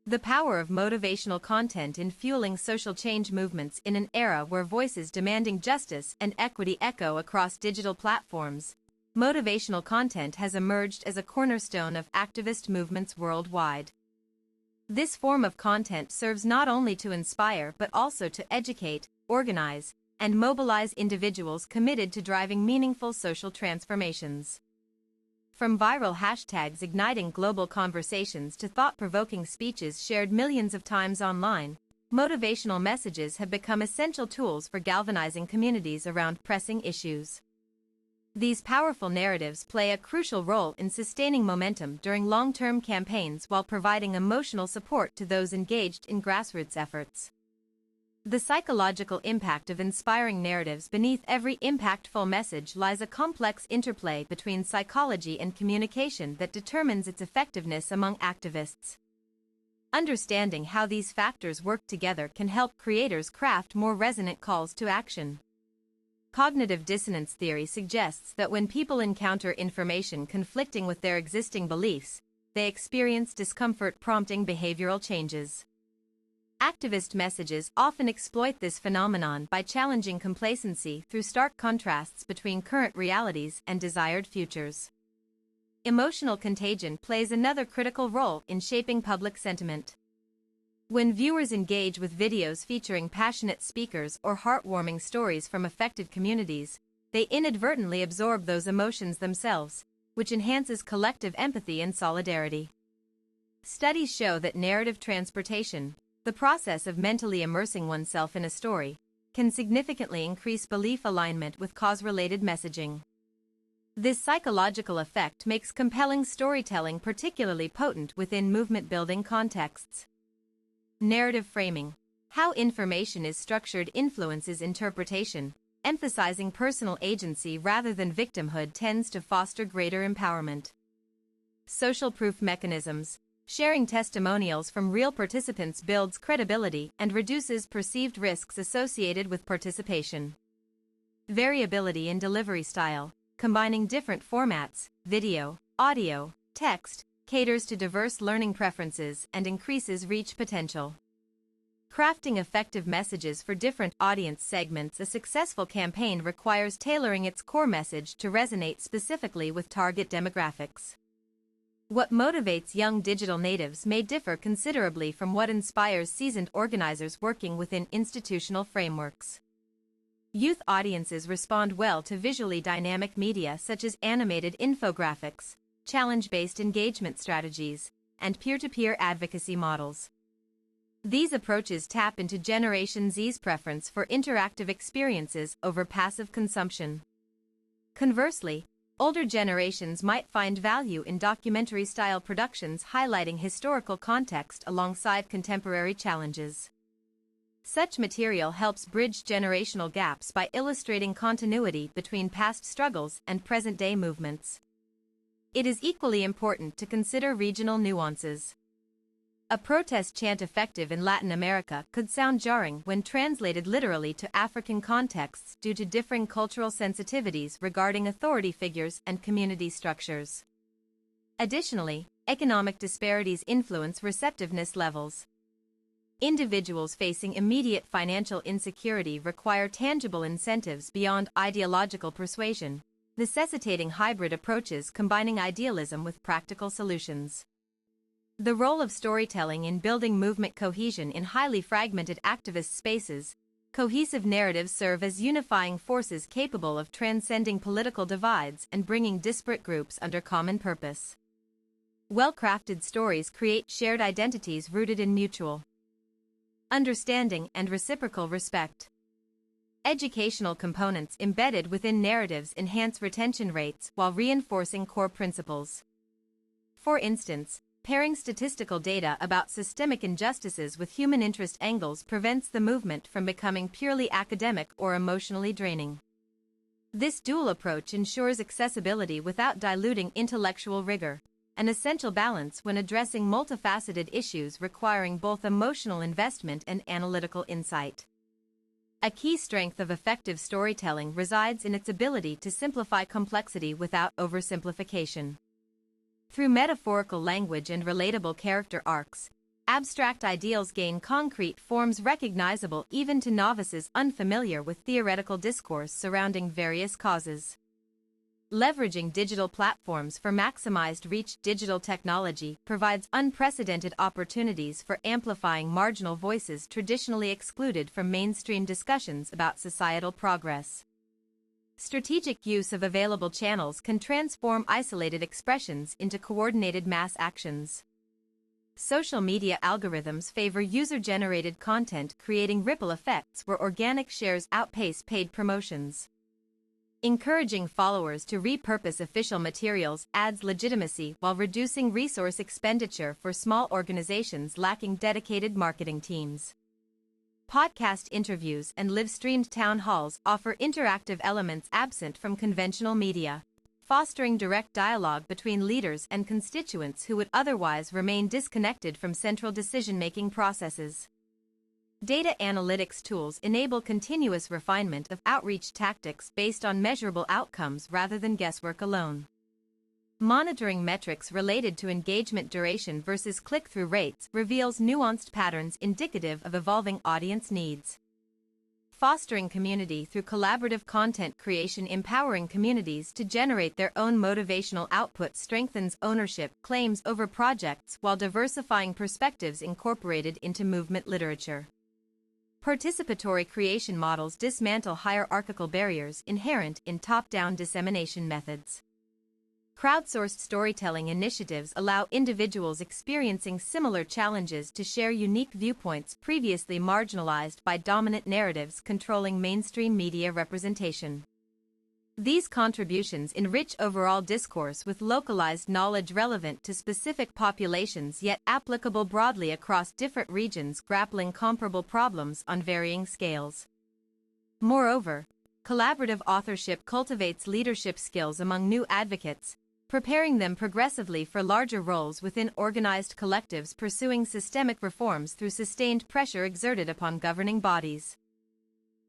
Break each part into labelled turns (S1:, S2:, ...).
S1: The power of motivational content in fueling social change movements in an era where voices demanding justice and equity echo across digital platforms. Motivational content has emerged as a cornerstone of activist movements worldwide. This form of content serves not only to inspire but also to educate, organize, and mobilize individuals committed to driving meaningful social transformations. From viral hashtags igniting global conversations to thought-provoking speeches shared millions of times online, motivational messages have become essential tools for galvanizing communities around pressing issues. These powerful narratives play a crucial role in sustaining momentum during long-term campaigns while providing emotional support to those engaged in grassroots efforts. The psychological impact of inspiring narratives beneath every impactful message lies a complex interplay between psychology and communication that determines its effectiveness among activists. Understanding how these factors work together can help creators craft more resonant calls to action. Cognitive dissonance theory suggests that when people encounter information conflicting with their existing beliefs, they experience discomfort, prompting behavioral changes. Activist messages often exploit this phenomenon by challenging complacency through stark contrasts between current realities and desired futures. Emotional contagion plays another critical role in shaping public sentiment. When viewers engage with videos featuring passionate speakers or heartwarming stories from affected communities, they inadvertently absorb those emotions themselves, which enhances collective empathy and solidarity. Studies show that narrative transportation, the process of mentally immersing oneself in a story, can significantly increase belief alignment with cause-related messaging. This psychological effect makes compelling storytelling particularly potent within movement-building contexts. Narrative framing. How information is structured influences interpretation. Emphasizing personal agency rather than victimhood tends to foster greater empowerment. Social proof mechanisms. Sharing testimonials from real participants builds credibility and reduces perceived risks associated with participation. Variability in delivery style. Combining different formats, video, audio, text, caters to diverse learning preferences and increases reach potential. Crafting effective messages for different audience segments. A successful campaign requires tailoring its core message to resonate specifically with target demographics. What motivates young digital natives may differ considerably from what inspires seasoned organizers working within institutional frameworks. Youth audiences respond well to visually dynamic media such as animated infographics, challenge-based engagement strategies, and peer-to-peer advocacy models. These approaches tap into Generation Z's preference for interactive experiences over passive consumption. Conversely, older generations might find value in documentary-style productions highlighting historical context alongside contemporary challenges. Such material helps bridge generational gaps by illustrating continuity between past struggles and present-day movements. It is equally important to consider regional nuances. A protest chant effective in Latin America could sound jarring when translated literally to African contexts due to differing cultural sensitivities regarding authority figures and community structures. Additionally, economic disparities influence receptiveness levels. Individuals facing immediate financial insecurity require tangible incentives beyond ideological persuasion, necessitating hybrid approaches combining idealism with practical solutions. The role of storytelling in building movement cohesion in highly fragmented activist spaces. Cohesive narratives serve as unifying forces capable of transcending political divides and bringing disparate groups under common purpose. Well-crafted stories create shared identities rooted in mutual understanding and reciprocal respect. Educational components embedded within narratives enhance retention rates while reinforcing core principles. For instance, pairing statistical data about systemic injustices with human interest angles prevents the movement from becoming purely academic or emotionally draining. This dual approach ensures accessibility without diluting intellectual rigor, an essential balance when addressing multifaceted issues requiring both emotional investment and analytical insight. A key strength of effective storytelling resides in its ability to simplify complexity without oversimplification. Through metaphorical language and relatable character arcs, abstract ideals gain concrete forms recognizable even to novices unfamiliar with theoretical discourse surrounding various causes. Leveraging digital platforms for maximized reach. Digital technology provides unprecedented opportunities for amplifying marginal voices traditionally excluded from mainstream discussions about societal progress. Strategic use of available channels can transform isolated expressions into coordinated mass actions. Social media algorithms favor user-generated content, creating ripple effects where organic shares outpace paid promotions. Encouraging followers to repurpose official materials adds legitimacy while reducing resource expenditure for small organizations lacking dedicated marketing teams. Podcast interviews and live-streamed town halls offer interactive elements absent from conventional media, fostering direct dialogue between leaders and constituents who would otherwise remain disconnected from central decision-making processes. Data analytics tools enable continuous refinement of outreach tactics based on measurable outcomes rather than guesswork alone. Monitoring metrics related to engagement duration versus click-through rates reveals nuanced patterns indicative of evolving audience needs. Fostering community through collaborative content creation. Empowering communities to generate their own motivational output strengthens ownership claims over projects while diversifying perspectives incorporated into movement literature. Participatory creation models dismantle hierarchical barriers inherent in top-down dissemination methods. Crowdsourced storytelling initiatives allow individuals experiencing similar challenges to share unique viewpoints previously marginalized by dominant narratives controlling mainstream media representation. These contributions enrich overall discourse with localized knowledge relevant to specific populations yet applicable broadly across different regions grappling comparable problems on varying scales. Moreover, collaborative authorship cultivates leadership skills among new advocates, preparing them progressively for larger roles within organized collectives pursuing systemic reforms through sustained pressure exerted upon governing bodies.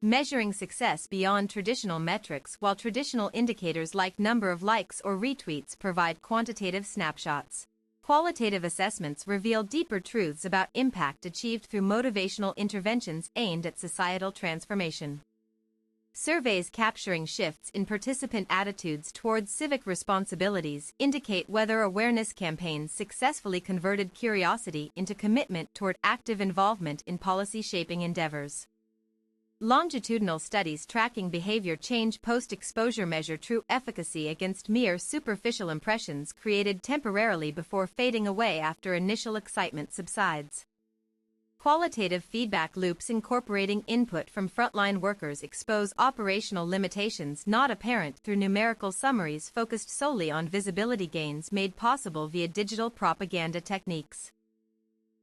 S1: Measuring success beyond traditional metrics. While traditional indicators like number of likes or retweets provide quantitative snapshots, qualitative assessments reveal deeper truths about impact achieved through motivational interventions aimed at societal transformation. Surveys capturing shifts in participant attitudes towards civic responsibilities indicate whether awareness campaigns successfully converted curiosity into commitment toward active involvement in policy-shaping endeavors. Longitudinal studies tracking behavior change post-exposure measure true efficacy against mere superficial impressions created temporarily before fading away after initial excitement subsides. Qualitative feedback loops incorporating input from frontline workers expose operational limitations not apparent through numerical summaries focused solely on visibility gains made possible via digital propaganda techniques.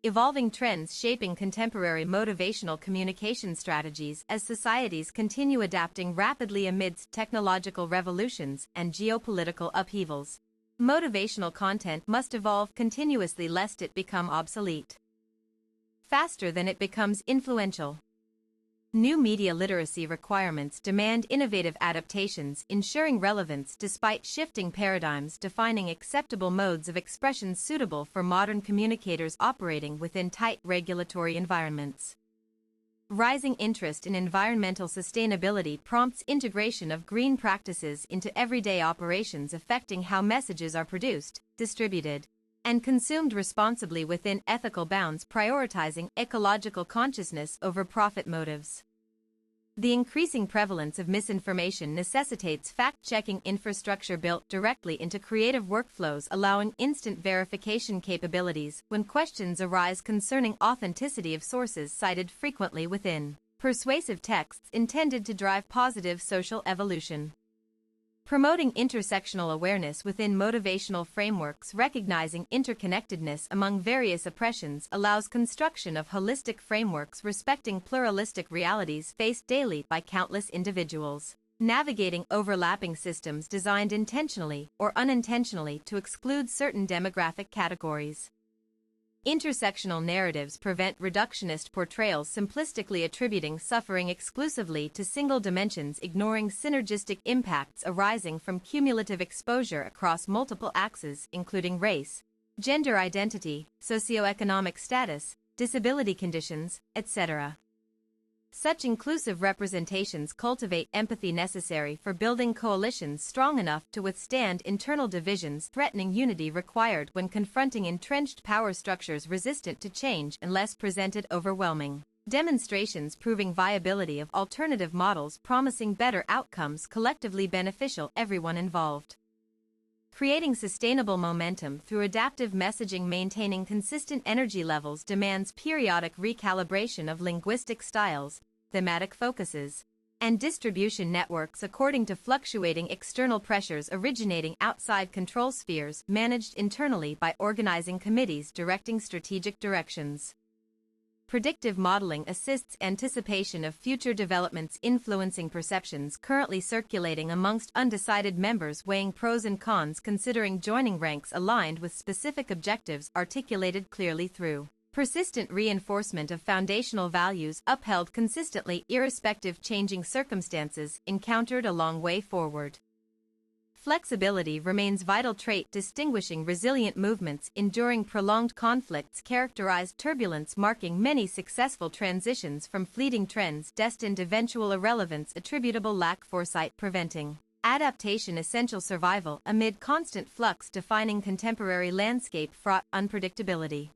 S1: Evolving trends shaping contemporary motivational communication strategies as societies continue adapting rapidly amidst technological revolutions and geopolitical upheavals. Motivational content must evolve continuously lest it become obsolete faster than it becomes influential. New media literacy requirements demand innovative adaptations, ensuring relevance despite shifting paradigms, defining acceptable modes of expression suitable for modern communicators operating within tight regulatory environments. Rising interest in environmental sustainability prompts integration of green practices into everyday operations, affecting how messages are produced, distributed, and consumed responsibly within ethical bounds, prioritizing ecological consciousness over profit motives. The increasing prevalence of misinformation necessitates fact-checking infrastructure built directly into creative workflows, allowing instant verification capabilities when questions arise concerning authenticity of sources cited frequently within persuasive texts intended to drive positive social evolution. Promoting intersectional awareness within motivational frameworks, recognizing interconnectedness among various oppressions allows construction of holistic frameworks respecting pluralistic realities faced daily by countless individuals. Navigating overlapping systems designed intentionally or unintentionally to exclude certain demographic categories. Intersectional narratives prevent reductionist portrayals simplistically attributing suffering exclusively to single dimensions, ignoring synergistic impacts arising from cumulative exposure across multiple axes, including race, gender identity, socioeconomic status, disability conditions, etc. Such inclusive representations cultivate empathy necessary for building coalitions strong enough to withstand internal divisions threatening unity required when confronting entrenched power structures resistant to change unless presented overwhelming demonstrations proving viability of alternative models promising better outcomes collectively beneficial everyone involved. Creating sustainable momentum through adaptive messaging. Maintaining consistent energy levels demands periodic recalibration of linguistic styles, thematic focuses, and distribution networks according to fluctuating external pressures originating outside control spheres managed internally by organizing committees directing strategic directions. Predictive modeling assists anticipation of future developments influencing perceptions currently circulating amongst undecided members, weighing pros and cons, considering joining ranks aligned with specific objectives articulated clearly through persistent reinforcement of foundational values upheld consistently irrespective changing circumstances encountered a long way forward. Flexibility remains vital trait distinguishing resilient movements enduring prolonged conflicts characterized turbulence marking many successful transitions from fleeting trends destined eventual irrelevance attributable lack foresight preventing adaptation essential survival amid constant flux defining contemporary landscape fraught unpredictability.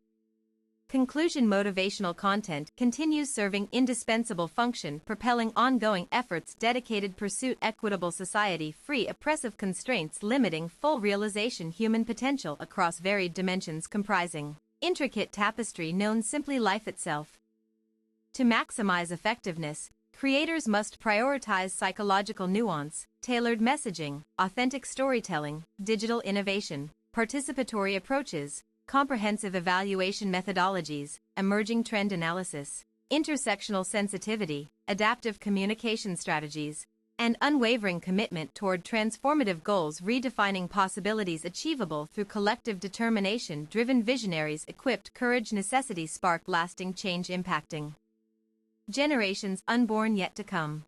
S1: Conclusion. Motivational content continues serving indispensable function propelling ongoing efforts dedicated pursuit equitable society free oppressive constraints limiting full realization human potential across varied dimensions comprising intricate tapestry known simply life itself. To maximize effectiveness, creators must prioritize psychological nuance, tailored messaging, authentic storytelling, digital innovation, participatory approaches, comprehensive evaluation methodologies, emerging trend analysis, intersectional sensitivity, adaptive communication strategies, and unwavering commitment toward transformative goals redefining possibilities achievable through collective determination driven visionaries equipped courage necessity spark lasting change impacting generations unborn yet to come.